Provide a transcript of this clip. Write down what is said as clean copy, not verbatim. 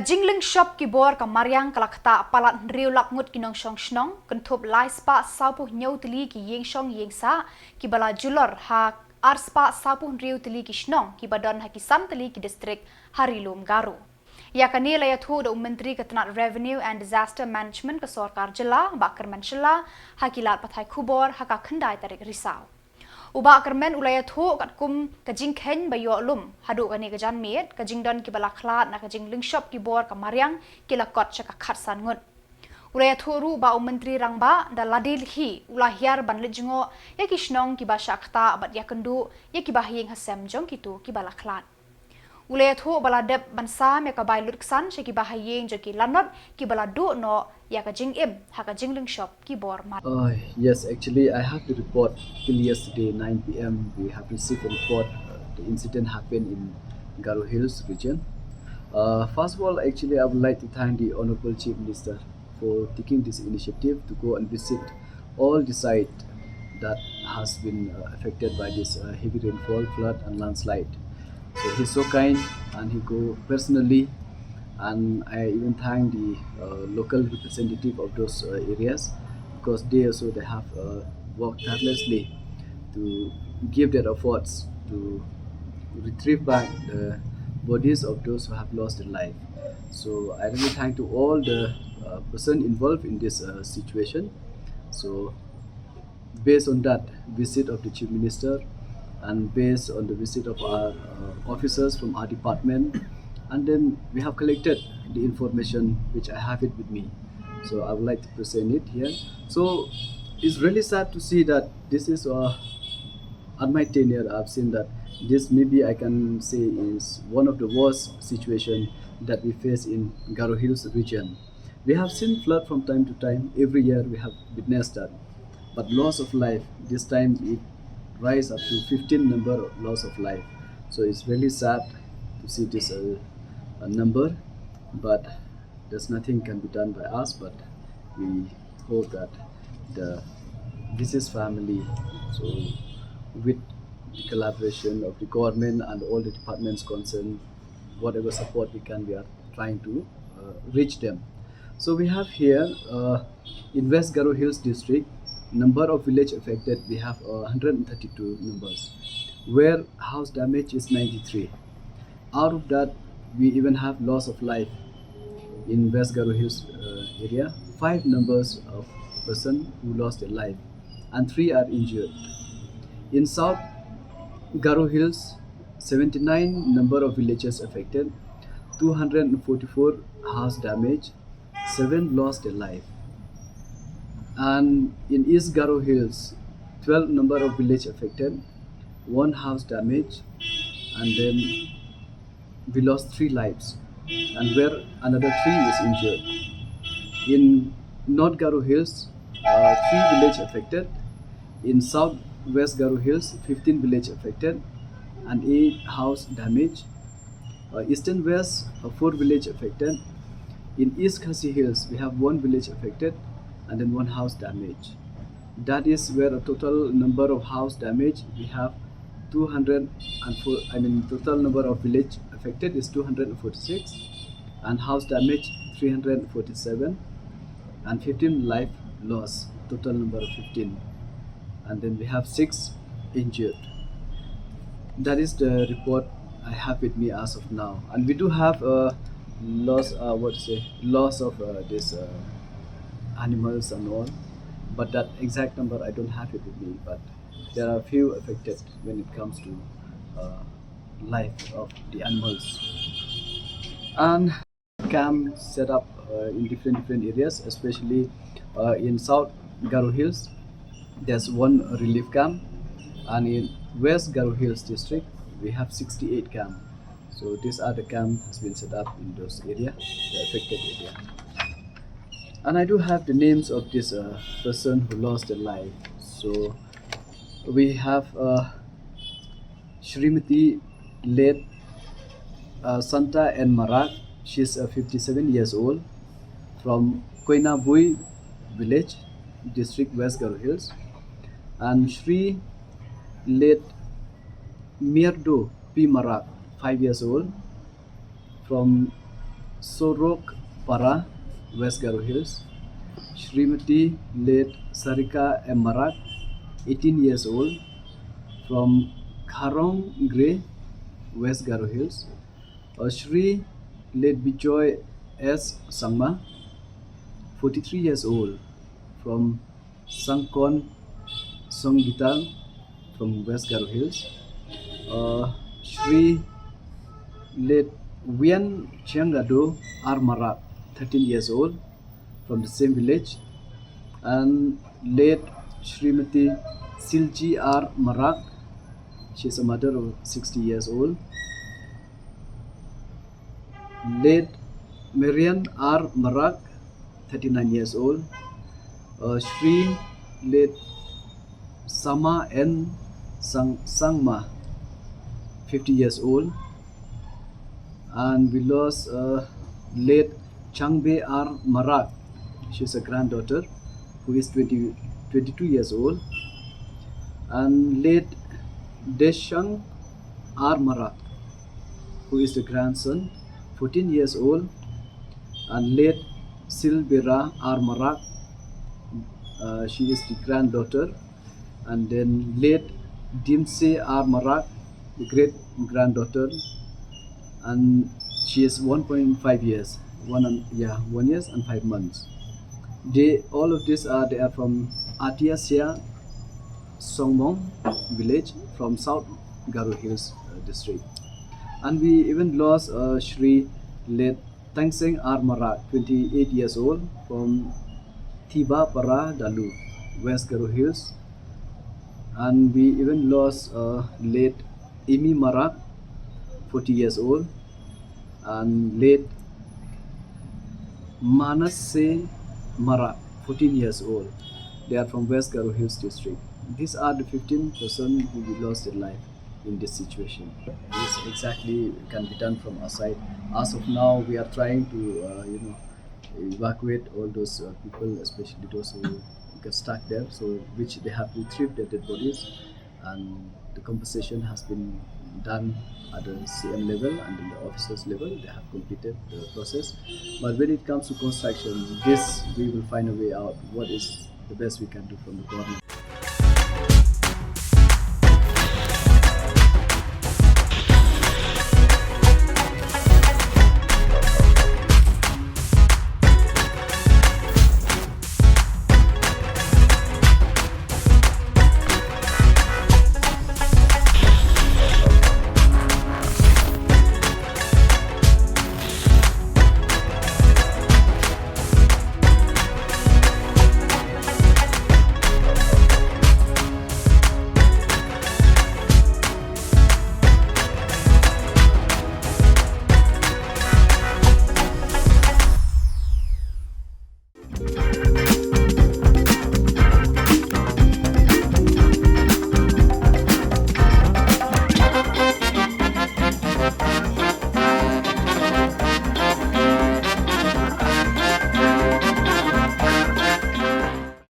Jinglyngshop Khubor Mariang Lak Ktah Palat Lak Ngut nongshong shnong kynthup lai spa saupuh tylli iingshong iingsah kibala julor ha arspa saupuh tylli shnong kibadon hakisan tylli distrik Lum Garo. Yakni iathuh da Myntri tnat Revenue and Disaster Management ke sorkar Jylla Bah Kyrmen Shylla hakilat pathai Khubor haka khandai tarik Risaw. Bah Kyrmen iathuh katkum jingkhein bayo lum haduh kane janmiet jingdon kibala khlat na Jinglyngshop Khubor Mariang kilakot chaka khatsan ngut. Iathuh ru ba Myntri Rangbah da ladil hi ulahiar ban lijngo shnong kiba Ktah bat yakendu kiba iinghasem jong kitu kibala khlat. Iathuh baladep bansa me ka bai lutksan kiba joki lanot kibala du no jingim haka Jinglyngshop Khubor. Yes, actually I have to report till yesterday 9 p.m. we have received a report the incident happened in Garo Hills region. First of all, actually I would like to thank the Honorable Chief Minister for taking this initiative to go and visit all the sites that has been affected by this heavy rainfall, flood and landslide. So he's so kind and he go personally, and I even thank the local representative of those areas because they have worked tirelessly to give their efforts to retrieve back the bodies of those who have lost their life. So I really thank to all the person involved in this situation. So based on that visit of the Chief Minister and based on the visit of our officers from our department, and then we have collected the information which I have it with me. So I would like to present it here. So it's really sad to see that this is at my tenure I've seen that this maybe I can say is one of the worst situation that we face in Garo Hills region. We have seen flood from time to time. Every year we have witnessed that. But loss of life, this time it rise up to 15 number of loss of life. So it's really sad to see this number, but there's nothing can be done by us, but we hope that this is family. So with the collaboration of the government and all the departments concerned, whatever support we can, we are trying to reach them. So we have here in West Garo Hills district, number of village affected, we have 132 numbers, where house damage is 93. Out of that, we even have loss of life in West Garo Hills area, 5 numbers of person who lost their life and 3 are injured. In South Garo Hills, 79 number of villages affected, 244 house damage, 7 lost their life. And in East Garo Hills, 12 number of village affected, 1 house damage, and then we lost 3 lives, and where another 3 is injured. In North Garo Hills, 3 village affected. In South West Garo Hills, 15 village affected and 8 house damage. Eastern West, 4 village affected. In East Khasi Hills, we have 1 village affected and then 1 house damage. That is where a total number of house damage we have 204. Total number of village affected is 246 and house damage 347 and 15 life loss, total number of 15, and then we have 6 injured. That is the report I have with me as of now, and we do have a loss of this animals and all, but that exact number I don't have it with me, but there are few affected when it comes to life of the animals. And camp set up in different areas, especially in South Garo Hills there's 1 relief camp, and in West Garo Hills district we have 68 camp. So these are the camp has been set up in those area, the affected area. And I do have the names of this person who lost their life. So we have Shrimati late Santa and Marak. She's 57 years old from Koinabui village, district West Garo Hills. And Shri late Mirdo P. Marak, 5 years old from Sorok Para, West Garo Hills. Srimati late Sarika M. Marak, 18 years old, from Kharong Gray, West Garo Hills. Shri late Bijoy S. Sangma, 43 years old, from Sangkon Songgital, from West Garo Hills. Shri late Wian Chiangado R. Marak, 13 years old, from the same village. And late Srimati Silji R. Marak, she is a mother of 60 years old. Late Mariang R. Marak, 39 years old. Shri late Sama N. Sangma, 50 years old. And we lost late Changbe R. Marak, she is a granddaughter who is 22 years old. And late Deshang R. Marak, who is the grandson, 14 years old. And late Silbera R. Marak, she is the granddaughter. And then late Dimse R. Marak, the great granddaughter, and she is 1.5 years, 1 years and 5 months. All of these they are from Atiasia Songmong village from South Garo Hills district. And we even lost Shri late Tangseng R. Marak, 28 years old, from Tiba Para Dalu, West Garo Hills. And we even lost late Imi Marak, 40 years old, and late Manasse Marak, 14 years old. They are from West Garo Hills district. These are the 15 persons who lost their life in this situation. This exactly can be done from our side. As of now, we are trying to evacuate all those people, especially those who get stuck there, so which they have retrieved their dead bodies, and the compensation has been done at the CM level and in the officers level. They have completed the process. But when it comes to construction, this we will find a way out. What is the best we can do from the government?